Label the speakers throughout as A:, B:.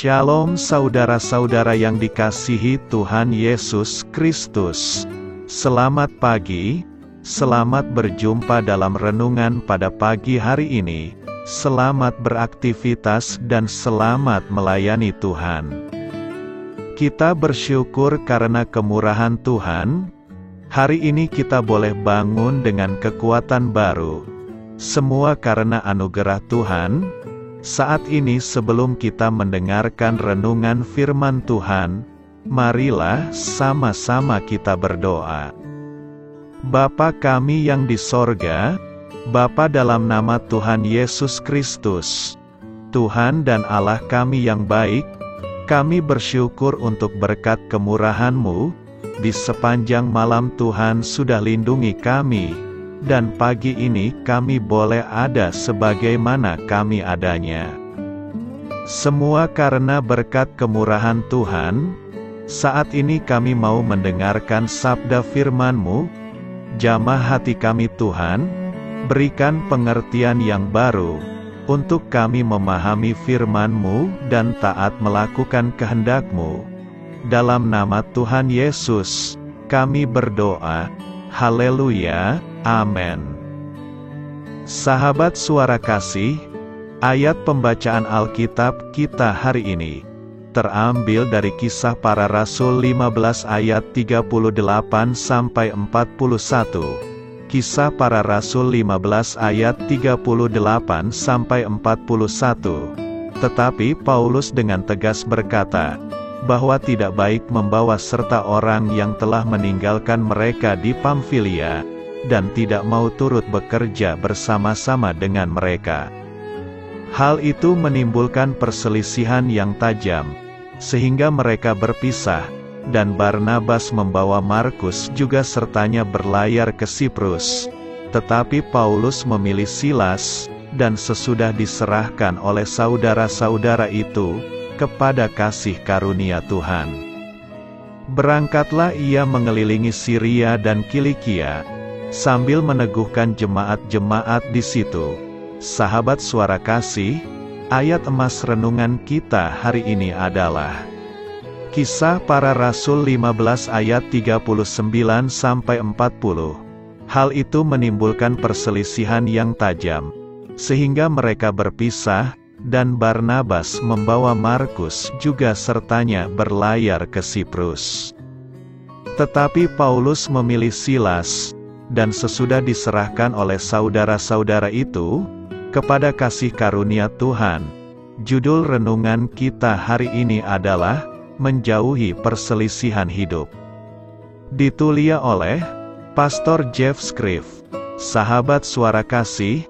A: Shalom saudara-saudara yang dikasihi Tuhan Yesus Kristus. Selamat pagi, selamat berjumpa dalam renungan pada pagi hari ini. Selamat beraktivitas dan selamat melayani Tuhan. Kita bersyukur karena kemurahan Tuhan. Hari ini kita boleh bangun dengan kekuatan baru. Semua karena anugerah Tuhan. Saat ini sebelum kita mendengarkan renungan firman Tuhan, marilah sama-sama kita berdoa. Bapa kami yang di sorga, Bapa dalam nama Tuhan Yesus Kristus, Tuhan dan Allah kami yang baik, kami bersyukur untuk berkat kemurahan-Mu, di sepanjang malam Tuhan sudah lindungi kami, dan pagi ini kami boleh ada sebagaimana kami adanya. Semua karena berkat kemurahan Tuhan. Saat ini kami mau mendengarkan sabda firman-Mu. Jamah hati kami Tuhan, berikan pengertian yang baru, untuk kami memahami firman-Mu dan taat melakukan kehendak-Mu. Dalam nama Tuhan Yesus, kami berdoa. Haleluya. Amin. Sahabat suara kasih, ayat pembacaan Alkitab kita hari ini terambil dari Kisah Para Rasul 15 ayat 38 sampai 41. Kisah Para Rasul 15 ayat 38 sampai 41. Tetapi Paulus dengan tegas berkata, bahwa tidak baik membawa serta orang yang telah meninggalkan mereka di Pamfilia, dan tidak mau turut bekerja bersama-sama dengan mereka. Hal itu menimbulkan perselisihan yang tajam, sehingga mereka berpisah, dan Barnabas membawa Markus juga sertanya berlayar ke Siprus. Tetapi Paulus memilih Silas, dan sesudah diserahkan oleh saudara-saudara itu, kepada kasih karunia Tuhan. Berangkatlah ia mengelilingi Syria dan Kilikia, sambil meneguhkan jemaat-jemaat di situ. Sahabat suara kasih, ayat emas renungan kita hari ini adalah Kisah Para Rasul 15 ayat 39 sampai 40. Hal itu menimbulkan perselisihan yang tajam, sehingga mereka berpisah, dan Barnabas membawa Markus juga sertanya berlayar ke Siprus. Tetapi Paulus memilih Silas, dan sesudah diserahkan oleh saudara-saudara itu, kepada kasih karunia Tuhan. Judul renungan kita hari ini adalah, Menjauhi Perselisihan Hidup. Ditulis oleh Pastor Jeff Scriff. Sahabat suara kasih,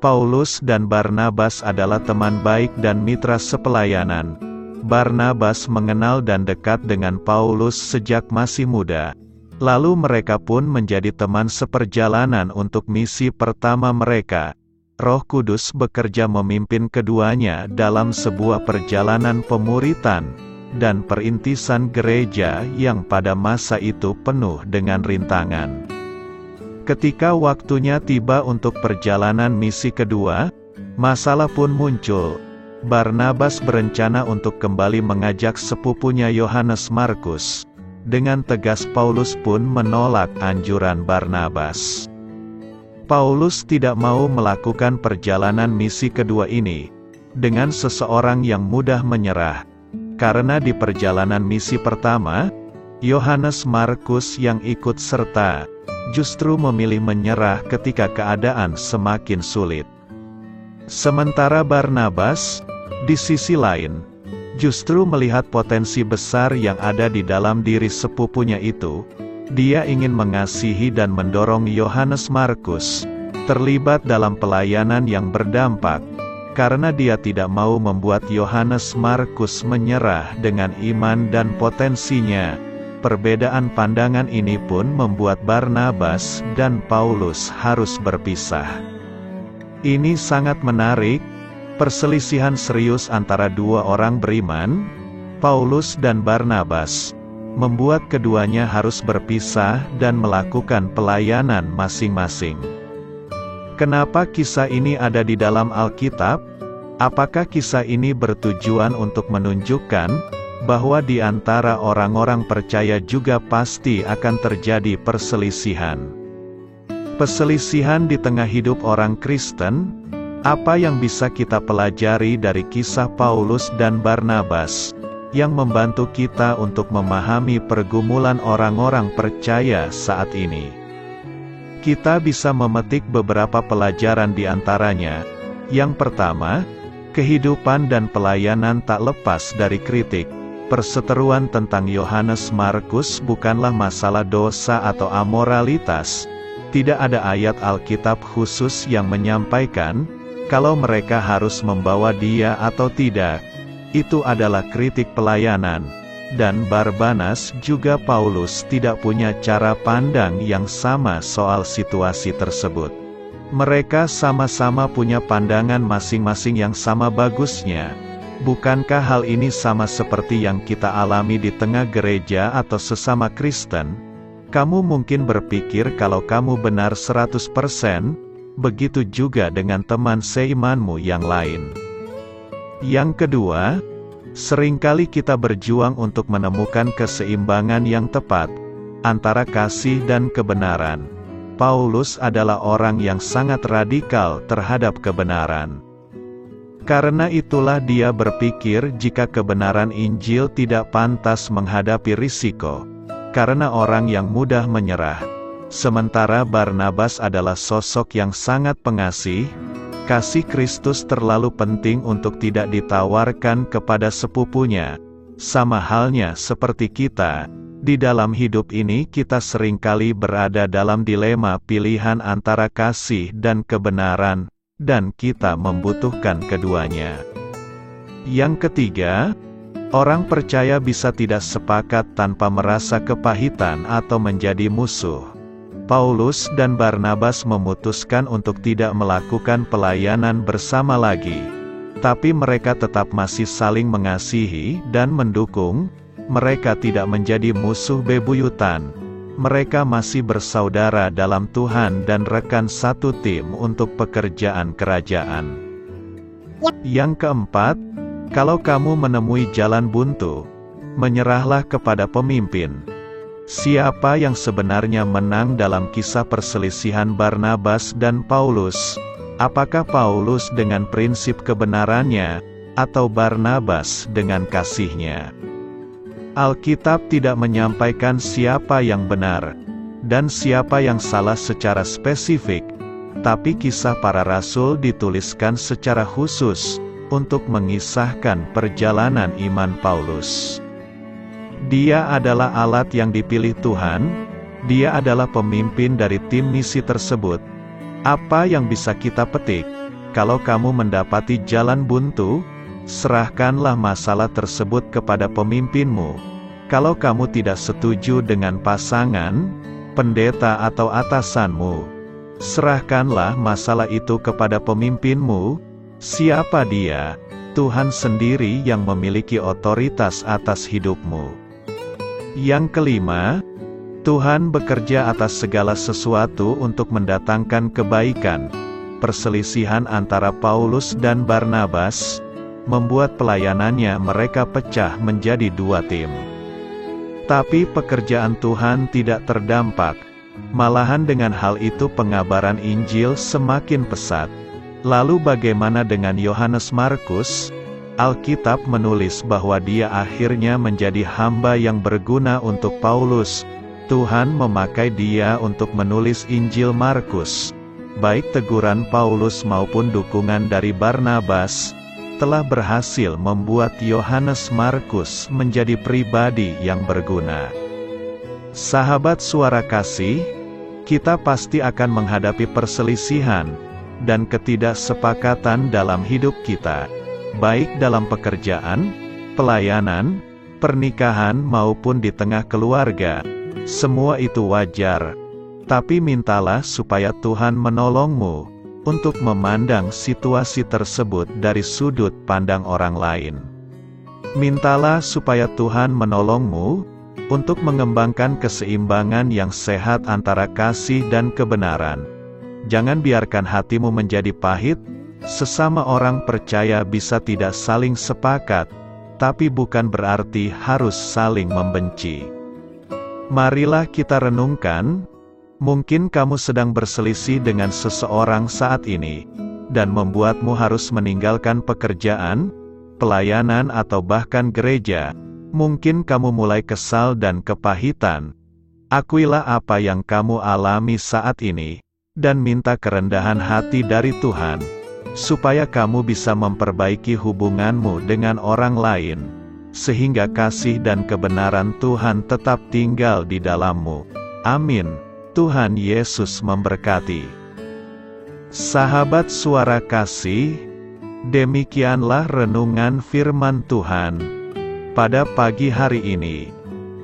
A: Paulus dan Barnabas adalah teman baik dan mitra sepelayanan. Barnabas mengenal dan dekat dengan Paulus sejak masih muda. Lalu mereka pun menjadi teman seperjalanan untuk misi pertama mereka. Roh Kudus bekerja memimpin keduanya dalam sebuah perjalanan pemuritan dan perintisan gereja yang pada masa itu penuh dengan rintangan. Ketika waktunya tiba untuk perjalanan misi kedua, masalah pun muncul. Barnabas berencana untuk kembali mengajak sepupunya Yohanes Markus. Dengan tegas Paulus pun menolak anjuran Barnabas. Paulus tidak mau melakukan perjalanan misi kedua ini dengan seseorang yang mudah menyerah. Karena di perjalanan misi pertama, Yohanes Markus yang ikut serta justru memilih menyerah ketika keadaan semakin sulit. Sementara Barnabas, di sisi lain, justru melihat potensi besar yang ada di dalam diri sepupunya itu. Dia ingin mengasihi dan mendorong Yohanes Markus terlibat dalam pelayanan yang berdampak, karena dia tidak mau membuat Yohanes Markus menyerah dengan iman dan potensinya. Perbedaan pandangan ini pun membuat Barnabas dan Paulus harus berpisah. Ini sangat menarik, perselisihan serius antara dua orang beriman, Paulus dan Barnabas, membuat keduanya harus berpisah dan melakukan pelayanan masing-masing. Kenapa kisah ini ada di dalam Alkitab? Apakah kisah ini bertujuan untuk menunjukkan bahwa di antara orang-orang percaya juga pasti akan terjadi perselisihan? Perselisihan di tengah hidup orang Kristen? Apa yang bisa kita pelajari dari kisah Paulus dan Barnabas yang membantu kita untuk memahami pergumulan orang-orang percaya saat ini? Kita bisa memetik beberapa pelajaran di antaranya. Yang pertama, kehidupan dan pelayanan tak lepas dari kritik. Perseteruan tentang Yohanes Markus bukanlah masalah dosa atau amoralitas. Tidak ada ayat Alkitab khusus yang menyampaikan kalau mereka harus membawa dia atau tidak. Itu adalah kritik pelayanan. Dan Barnabas juga Paulus tidak punya cara pandang yang sama soal situasi tersebut. Mereka sama-sama punya pandangan masing-masing yang sama bagusnya. Bukankah hal ini sama seperti yang kita alami di tengah gereja atau sesama Kristen? Kamu mungkin berpikir kalau kamu benar 100%, begitu juga dengan teman seimanmu yang lain. Yang kedua, seringkali kita berjuang untuk menemukan keseimbangan yang tepat antara kasih dan kebenaran. Paulus adalah orang yang sangat radikal terhadap kebenaran. Karena itulah dia berpikir jika kebenaran Injil tidak pantas menghadapi risiko, karena orang yang mudah menyerah. Sementara Barnabas adalah sosok yang sangat pengasih. Kasih Kristus terlalu penting untuk tidak ditawarkan kepada sepupunya. Sama halnya seperti kita, di dalam hidup ini kita seringkali berada dalam dilema pilihan antara kasih dan kebenaran, dan kita membutuhkan keduanya. Yang ketiga, orang percaya bisa tidak sepakat tanpa merasa kepahitan atau menjadi musuh. Paulus dan Barnabas memutuskan untuk tidak melakukan pelayanan bersama lagi. Tapi mereka tetap masih saling mengasihi dan mendukung. Mereka tidak menjadi musuh bebuyutan. Mereka masih bersaudara dalam Tuhan dan rekan satu tim untuk pekerjaan kerajaan. Yang keempat, kalau kamu menemui jalan buntu, menyerahlah kepada pemimpin. Siapa yang sebenarnya menang dalam kisah perselisihan Barnabas dan Paulus? Apakah Paulus dengan prinsip kebenarannya, atau Barnabas dengan kasihnya? Alkitab tidak menyampaikan siapa yang benar, dan siapa yang salah secara spesifik, tapi kisah para rasul dituliskan secara khusus, untuk mengisahkan perjalanan iman Paulus. Dia adalah alat yang dipilih Tuhan, dia adalah pemimpin dari tim misi tersebut. Apa yang bisa kita petik? Kalau kamu mendapati jalan buntu, serahkanlah masalah tersebut kepada pemimpinmu. Kalau kamu tidak setuju dengan pasangan, pendeta atau atasanmu, serahkanlah masalah itu kepada pemimpinmu. Siapa dia? Tuhan sendiri yang memiliki otoritas atas hidupmu. Yang kelima, Tuhan bekerja atas segala sesuatu untuk mendatangkan kebaikan. Perselisihan antara Paulus dan Barnabas membuat pelayanannya mereka pecah menjadi dua tim. Tapi pekerjaan Tuhan tidak terdampak. Malahan dengan hal itu pengabaran Injil semakin pesat. Lalu bagaimana dengan Yohanes Markus? Alkitab menulis bahwa dia akhirnya menjadi hamba yang berguna untuk Paulus. Tuhan memakai dia untuk menulis Injil Markus. Baik teguran Paulus maupun dukungan dari Barnabas telah berhasil membuat Yohanes Markus menjadi pribadi yang berguna. Sahabat Suara Kasih, kita pasti akan menghadapi perselisihan dan ketidaksepakatan dalam hidup kita, baik dalam pekerjaan, pelayanan, pernikahan maupun di tengah keluarga. Semua itu wajar. Tapi mintalah supaya Tuhan menolongmu untuk memandang situasi tersebut dari sudut pandang orang lain. Mintalah supaya Tuhan menolongmu untuk mengembangkan keseimbangan yang sehat antara kasih dan kebenaran. Jangan biarkan hatimu menjadi pahit, Sesama orang percaya bisa tidak saling sepakat, tapi bukan berarti harus saling membenci. Marilah kita renungkan, mungkin kamu sedang berselisih dengan seseorang saat ini, dan membuatmu harus meninggalkan pekerjaan, pelayanan atau bahkan gereja. Mungkin kamu mulai kesal dan kepahitan. Akuilah apa yang kamu alami saat ini, dan minta kerendahan hati dari Tuhan, supaya kamu bisa memperbaiki hubunganmu dengan orang lain, sehingga kasih dan kebenaran Tuhan tetap tinggal di dalammu. Amin. Tuhan Yesus memberkati. Sahabat Suara Kasih, demikianlah renungan firman Tuhan pada pagi hari ini.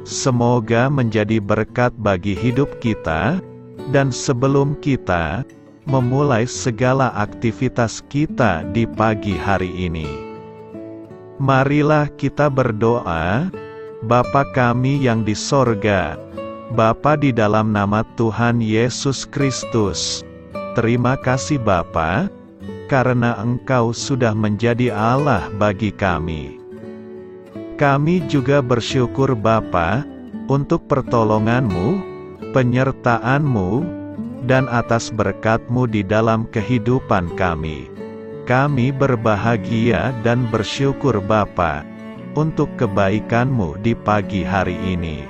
A: Semoga menjadi berkat bagi hidup kita, dan sebelum kita memulai segala aktivitas kita di pagi hari ini, marilah kita berdoa. Bapa kami yang di sorga, Bapa, di dalam nama Tuhan Yesus Kristus, terima kasih Bapa, karena Engkau sudah menjadi Allah bagi kami. Kami juga bersyukur Bapa, untuk pertolongan-Mu, penyertaan-Mu, dan atas berkat-Mu di dalam kehidupan kami. Kami berbahagia dan bersyukur Bapa, untuk kebaikan-Mu di pagi hari ini.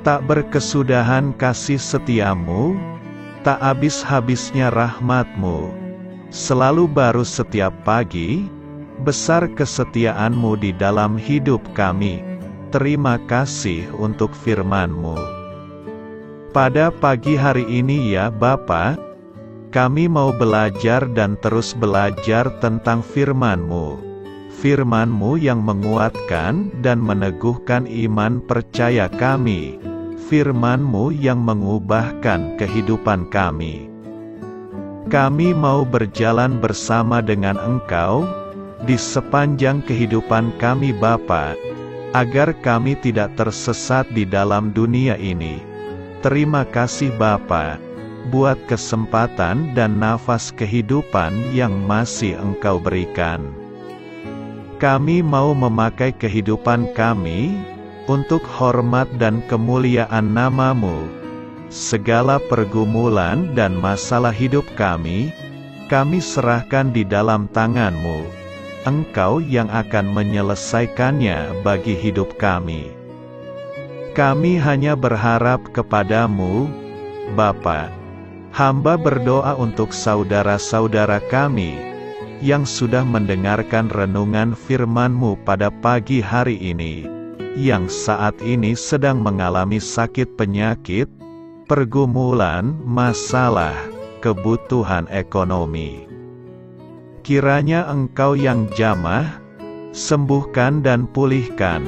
A: Tak berkesudahan kasih setia-Mu, tak habis-habisnya rahmat-Mu, selalu baru setiap pagi, besar kesetiaan-Mu di dalam hidup kami. Terima kasih untuk firman-Mu. Pada pagi hari ini ya Bapa, kami mau belajar dan terus belajar tentang firman-Mu. Firman-Mu yang menguatkan dan meneguhkan iman percaya kami. Firman-Mu yang mengubahkan kehidupan kami. Kami mau berjalan bersama dengan Engkau di sepanjang kehidupan kami Bapa, agar kami tidak tersesat di dalam dunia ini. Terima kasih Bapa, buat kesempatan dan nafas kehidupan yang masih Engkau berikan. Kami mau memakai kehidupan kami untuk hormat dan kemuliaan nama-Mu. Segala pergumulan dan masalah hidup kami serahkan di dalam tangan-Mu. Engkau yang akan menyelesaikannya bagi hidup kami. Kami hanya berharap kepada-Mu, Bapa. Hamba berdoa untuk saudara-saudara kami yang sudah mendengarkan renungan firman-Mu pada pagi hari ini, yang saat ini sedang mengalami sakit penyakit, pergumulan, masalah, kebutuhan ekonomi. Kiranya Engkau yang jamah, sembuhkan dan pulihkan.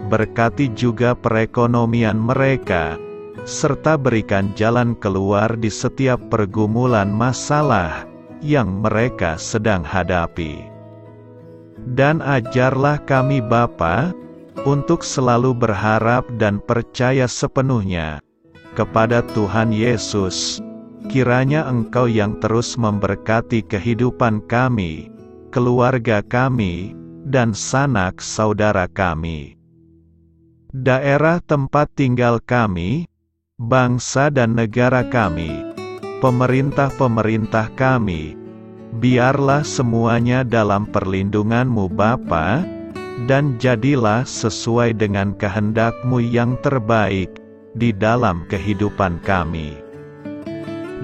A: Berkati juga perekonomian mereka, serta berikan jalan keluar di setiap pergumulan masalah yang mereka sedang hadapi. Dan ajarlah kami Bapa, untuk selalu berharap dan percaya sepenuhnya kepada Tuhan Yesus. Kiranya Engkau yang terus memberkati kehidupan kami, keluarga kami, dan sanak saudara kami. Daerah tempat tinggal kami, bangsa dan negara kami, pemerintah-pemerintah kami, biarlah semuanya dalam perlindungan-Mu Bapa, dan jadilah sesuai dengan kehendak-Mu yang terbaik di dalam kehidupan kami.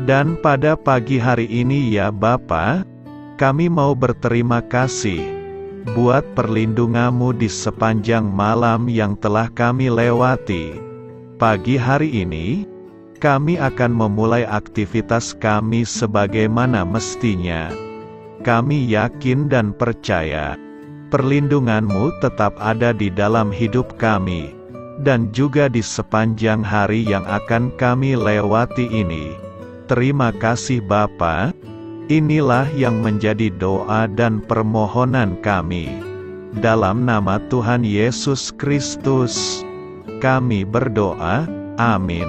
A: Dan pada pagi hari ini ya Bapa, kami mau berterima kasih buat perlindungan-Mu di sepanjang malam yang telah kami lewati. Pagi hari ini, kami akan memulai aktivitas kami sebagaimana mestinya. Kami yakin dan percaya, perlindungan-Mu tetap ada di dalam hidup kami, dan juga di sepanjang hari yang akan kami lewati ini. Terima kasih Bapa. Inilah yang menjadi doa dan permohonan kami. Dalam nama Tuhan Yesus Kristus, kami berdoa. Amin.